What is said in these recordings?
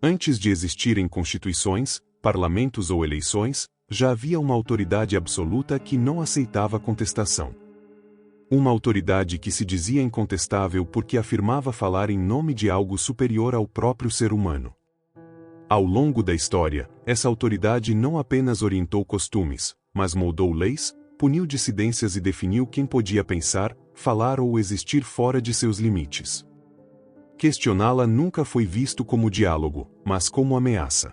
Antes de existirem constituições, parlamentos ou eleições, já havia uma autoridade absoluta que não aceitava contestação. Uma autoridade que se dizia incontestável porque afirmava falar em nome de algo superior ao próprio ser humano. Ao longo da história, essa autoridade não apenas orientou costumes, mas moldou leis, puniu dissidências e definiu quem podia pensar, falar ou existir fora de seus limites. Questioná-la nunca foi visto como diálogo, mas como ameaça.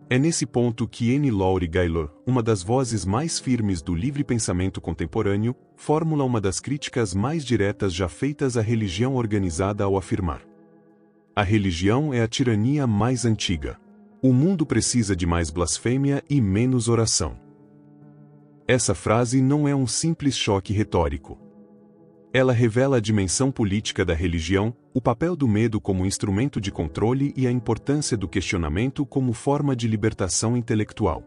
É nesse ponto que Annie Laurie Gaylor, uma das vozes mais firmes do livre pensamento contemporâneo, formula uma das críticas mais diretas já feitas à religião organizada ao afirmar: a religião é a tirania mais antiga. O mundo precisa de mais blasfêmia e menos oração. Essa frase não é um simples choque retórico. Ela revela a dimensão política da religião, o papel do medo como instrumento de controle e a importância do questionamento como forma de libertação intelectual.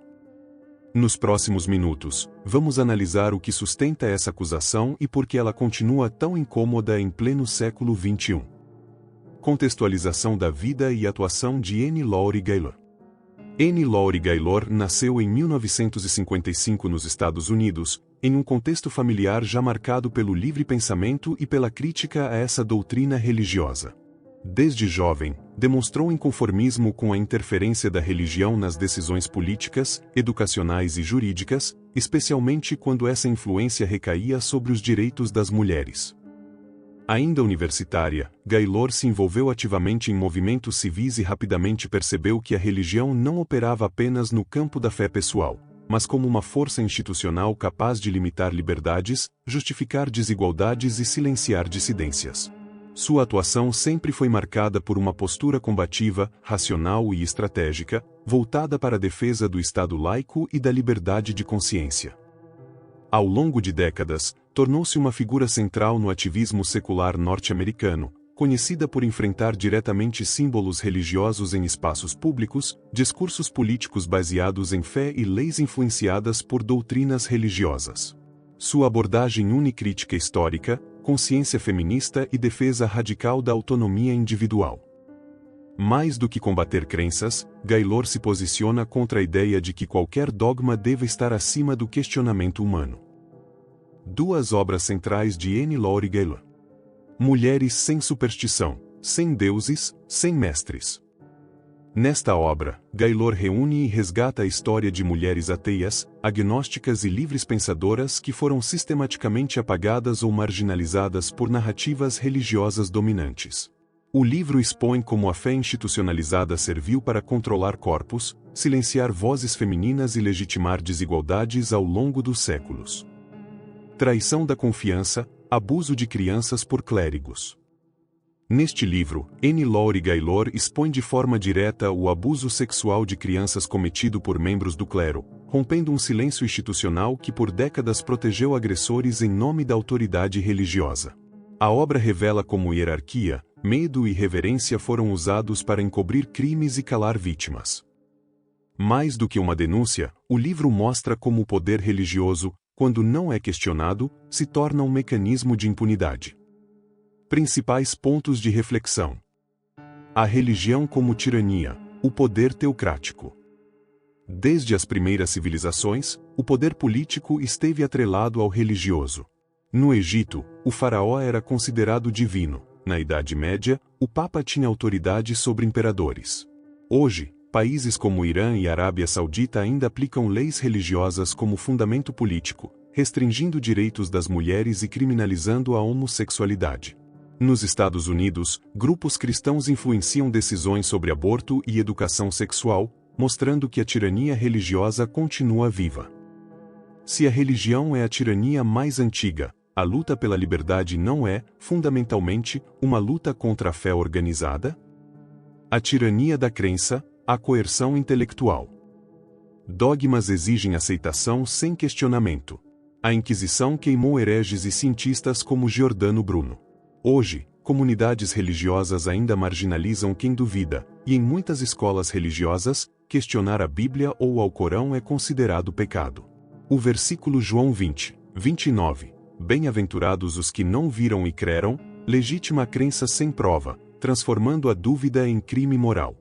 Nos próximos minutos, vamos analisar o que sustenta essa acusação e por que ela continua tão incômoda em pleno século XXI. Contextualização da vida e atuação de Annie Laurie Gaylor. Annie Laurie Gaylor nasceu em 1955 nos Estados Unidos, em um contexto familiar já marcado pelo livre pensamento e pela crítica a essa doutrina religiosa. Desde jovem, demonstrou inconformismo com a interferência da religião nas decisões políticas, educacionais e jurídicas, especialmente quando essa influência recaía sobre os direitos das mulheres. Ainda universitária, Gaylor se envolveu ativamente em movimentos civis e rapidamente percebeu que a religião não operava apenas no campo da fé pessoal, mas como uma força institucional capaz de limitar liberdades, justificar desigualdades e silenciar dissidências. Sua atuação sempre foi marcada por uma postura combativa, racional e estratégica, voltada para a defesa do Estado laico e da liberdade de consciência. Ao longo de décadas, tornou-se uma figura central no ativismo secular norte-americano, conhecida por enfrentar diretamente símbolos religiosos em espaços públicos, discursos políticos baseados em fé e leis influenciadas por doutrinas religiosas. Sua abordagem une crítica histórica, consciência feminista e defesa radical da autonomia individual. Mais do que combater crenças, Gaylor se posiciona contra a ideia de que qualquer dogma deva estar acima do questionamento humano. Duas obras centrais de Annie Laurie Gaylor. Mulheres sem superstição, sem deuses, sem mestres. Nesta obra, Gaylor reúne e resgata a história de mulheres ateias, agnósticas e livres pensadoras que foram sistematicamente apagadas ou marginalizadas por narrativas religiosas dominantes. O livro expõe como a fé institucionalizada serviu para controlar corpos, silenciar vozes femininas e legitimar desigualdades ao longo dos séculos. Traição da confiança, abuso de crianças por clérigos. Neste livro, Annie Laurie Gaylor expõe de forma direta o abuso sexual de crianças cometido por membros do clero, rompendo um silêncio institucional que por décadas protegeu agressores em nome da autoridade religiosa. A obra revela como hierarquia, medo e reverência foram usados para encobrir crimes e calar vítimas. Mais do que uma denúncia, o livro mostra como o poder religioso, quando não é questionado, se torna um mecanismo de impunidade. Principais pontos de reflexão. A religião como tirania, o poder teocrático. Desde as primeiras civilizações, o poder político esteve atrelado ao religioso. No Egito, o faraó era considerado divino. Na Idade Média, o Papa tinha autoridade sobre imperadores. Hoje, países como Irã e Arábia Saudita ainda aplicam leis religiosas como fundamento político, restringindo direitos das mulheres e criminalizando a homossexualidade. Nos Estados Unidos, grupos cristãos influenciam decisões sobre aborto e educação sexual, mostrando que a tirania religiosa continua viva. Se a religião é a tirania mais antiga, a luta pela liberdade não é, fundamentalmente, uma luta contra a fé organizada? A tirania da crença, a coerção intelectual. Dogmas exigem aceitação sem questionamento. A Inquisição queimou hereges e cientistas como Giordano Bruno. Hoje, comunidades religiosas ainda marginalizam quem duvida, e em muitas escolas religiosas, questionar a Bíblia ou o Alcorão é considerado pecado. O versículo João 20, 29. Bem-aventurados os que não viram e creram, legítima crença sem prova, transformando a dúvida em crime moral.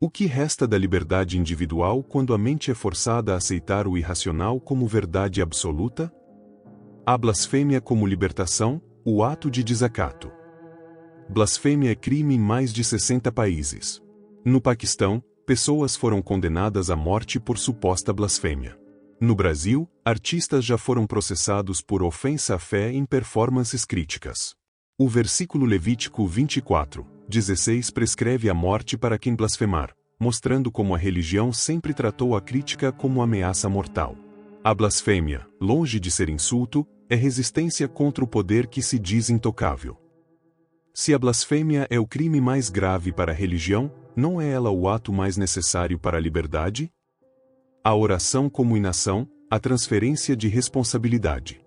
O que resta da liberdade individual quando a mente é forçada a aceitar o irracional como verdade absoluta? A blasfêmia como libertação, o ato de desacato. Blasfêmia é crime em mais de 60 países. No Paquistão, pessoas foram condenadas à morte por suposta blasfêmia. No Brasil, artistas já foram processados por ofensa à fé em performances críticas. O versículo Levítico 24:16 prescreve a morte para quem blasfemar, mostrando como a religião sempre tratou a crítica como ameaça mortal. A blasfêmia, longe de ser insulto, é resistência contra o poder que se diz intocável. Se a blasfêmia é o crime mais grave para a religião, não é ela o ato mais necessário para a liberdade? A oração como inação, a transferência de responsabilidade.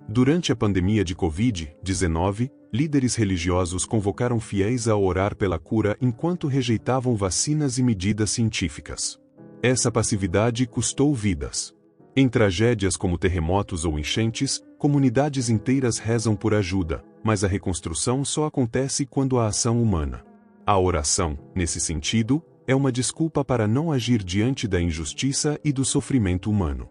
Durante a pandemia de Covid-19, líderes religiosos convocaram fiéis a orar pela cura enquanto rejeitavam vacinas e medidas científicas. Essa passividade custou vidas. Em tragédias como terremotos ou enchentes, comunidades inteiras rezam por ajuda, mas a reconstrução só acontece quando há ação humana. A oração, nesse sentido, é uma desculpa para não agir diante da injustiça e do sofrimento humano.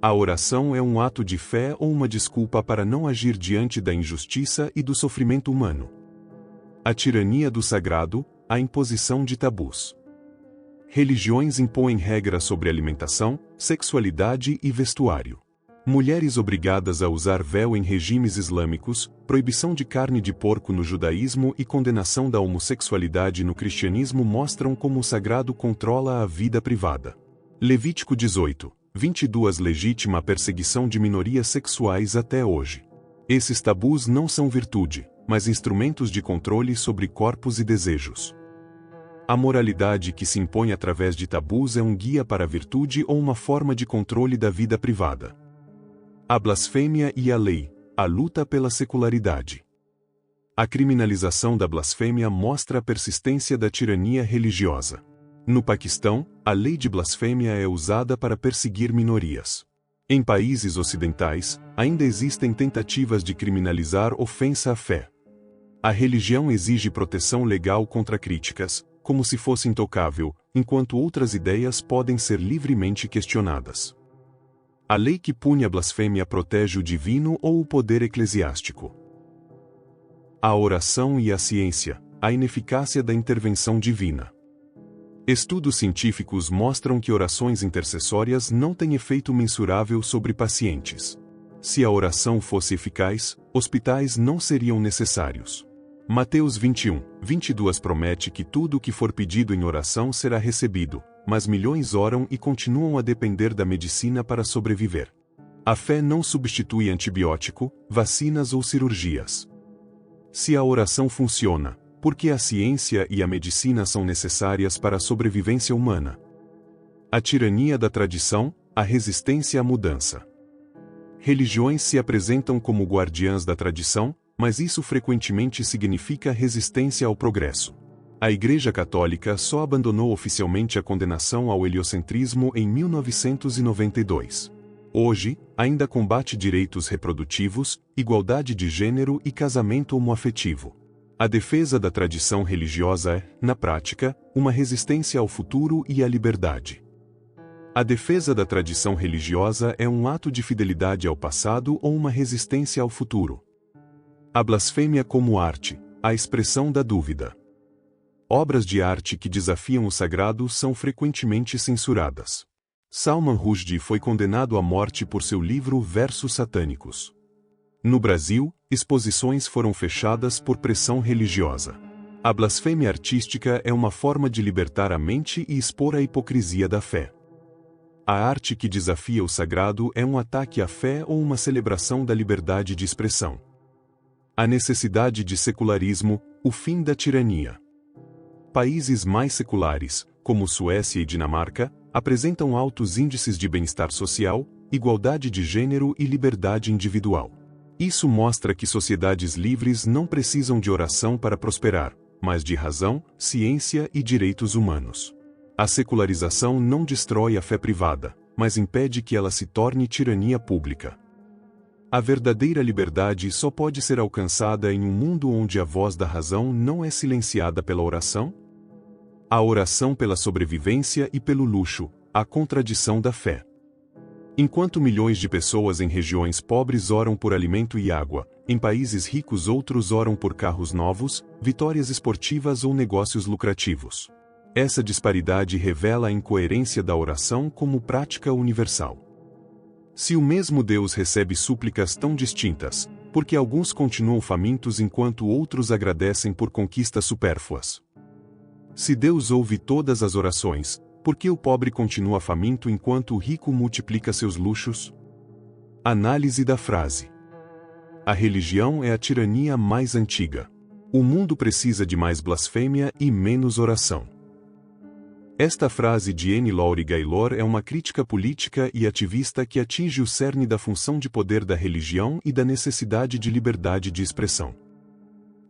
A oração é um ato de fé ou uma desculpa para não agir diante da injustiça e do sofrimento humano. A tirania do sagrado, a imposição de tabus. Religiões impõem regras sobre alimentação, sexualidade e vestuário. Mulheres obrigadas a usar véu em regimes islâmicos, proibição de carne de porco no judaísmo e condenação da homossexualidade no cristianismo mostram como o sagrado controla a vida privada. Levítico 18:22 legitima a perseguição de minorias sexuais até hoje. Esses tabus não são virtude, mas instrumentos de controle sobre corpos e desejos. A moralidade que se impõe através de tabus é um guia para a virtude ou uma forma de controle da vida privada. A blasfêmia e a lei, a luta pela secularidade. A criminalização da blasfêmia mostra a persistência da tirania religiosa. No Paquistão, a lei de blasfêmia é usada para perseguir minorias. Em países ocidentais, ainda existem tentativas de criminalizar ofensa à fé. A religião exige proteção legal contra críticas, como se fosse intocável, enquanto outras ideias podem ser livremente questionadas. A lei que pune a blasfêmia protege o divino ou o poder eclesiástico. A oração e a ciência, a ineficácia da intervenção divina. Estudos científicos mostram que orações intercessórias não têm efeito mensurável sobre pacientes. Se a oração fosse eficaz, hospitais não seriam necessários. Mateus 21:22 promete que tudo o que for pedido em oração será recebido, mas milhões oram e continuam a depender da medicina para sobreviver. A fé não substitui antibiótico, vacinas ou cirurgias. Se a oração funciona, por que a ciência e a medicina são necessárias para a sobrevivência humana? A tirania da tradição, a resistência à mudança. Religiões se apresentam como guardiãs da tradição, mas isso frequentemente significa resistência ao progresso. A Igreja Católica só abandonou oficialmente a condenação ao heliocentrismo em 1992. Hoje, ainda combate direitos reprodutivos, igualdade de gênero e casamento homoafetivo. A defesa da tradição religiosa é, na prática, uma resistência ao futuro e à liberdade. A defesa da tradição religiosa é um ato de fidelidade ao passado ou uma resistência ao futuro. A blasfêmia como arte, a expressão da dúvida. Obras de arte que desafiam o sagrado são frequentemente censuradas. Salman Rushdie foi condenado à morte por seu livro Versos Satânicos. No Brasil, exposições foram fechadas por pressão religiosa. A blasfêmia artística é uma forma de libertar a mente e expor a hipocrisia da fé. A arte que desafia o sagrado é um ataque à fé ou uma celebração da liberdade de expressão. A necessidade de secularismo, o fim da tirania. Países mais seculares, como Suécia e Dinamarca, apresentam altos índices de bem-estar social, igualdade de gênero e liberdade individual. Isso mostra que sociedades livres não precisam de oração para prosperar, mas de razão, ciência e direitos humanos. A secularização não destrói a fé privada, mas impede que ela se torne tirania pública. A verdadeira liberdade só pode ser alcançada em um mundo onde a voz da razão não é silenciada pela oração? A oração pela sobrevivência e pelo luxo, a contradição da fé. Enquanto milhões de pessoas em regiões pobres oram por alimento e água, em países ricos outros oram por carros novos, vitórias esportivas ou negócios lucrativos. Essa disparidade revela a incoerência da oração como prática universal. Se o mesmo Deus recebe súplicas tão distintas, por que alguns continuam famintos enquanto outros agradecem por conquistas supérfluas? Se Deus ouve todas as orações, por que o pobre continua faminto enquanto o rico multiplica seus luxos? Análise da frase. A religião é a tirania mais antiga. O mundo precisa de mais blasfêmia e menos oração. Esta frase de N. Lowry Gaylor é uma crítica política e ativista que atinge o cerne da função de poder da religião e da necessidade de liberdade de expressão.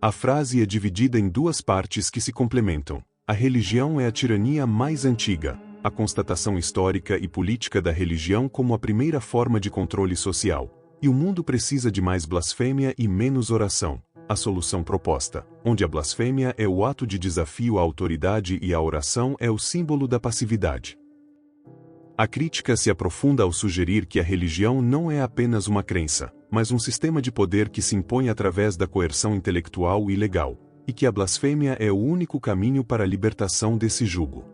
A frase é dividida em duas partes que se complementam. A religião é a tirania mais antiga, a constatação histórica e política da religião como a primeira forma de controle social, e o mundo precisa de mais blasfêmia e menos oração, a solução proposta, onde a blasfêmia é o ato de desafio à autoridade e a oração é o símbolo da passividade. A crítica se aprofunda ao sugerir que a religião não é apenas uma crença, mas um sistema de poder que se impõe através da coerção intelectual e legal, e que a blasfêmia é o único caminho para a libertação desse jugo.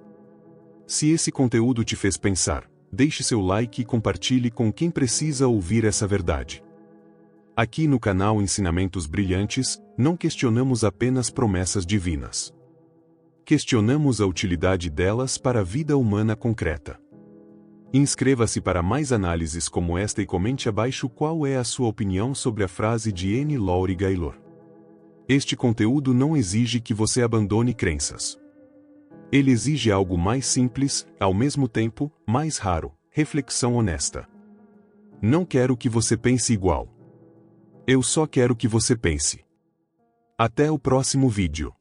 Se esse conteúdo te fez pensar, deixe seu like e compartilhe com quem precisa ouvir essa verdade. Aqui no canal Ensinamentos Brilhantes, não questionamos apenas promessas divinas. Questionamos a utilidade delas para a vida humana concreta. Inscreva-se para mais análises como esta e comente abaixo qual é a sua opinião sobre a frase de N. Lowry Gaylor. Este conteúdo não exige que você abandone crenças. Ele exige algo mais simples, ao mesmo tempo, mais raro, reflexão honesta. Não quero que você pense igual. Eu só quero que você pense. Até o próximo vídeo.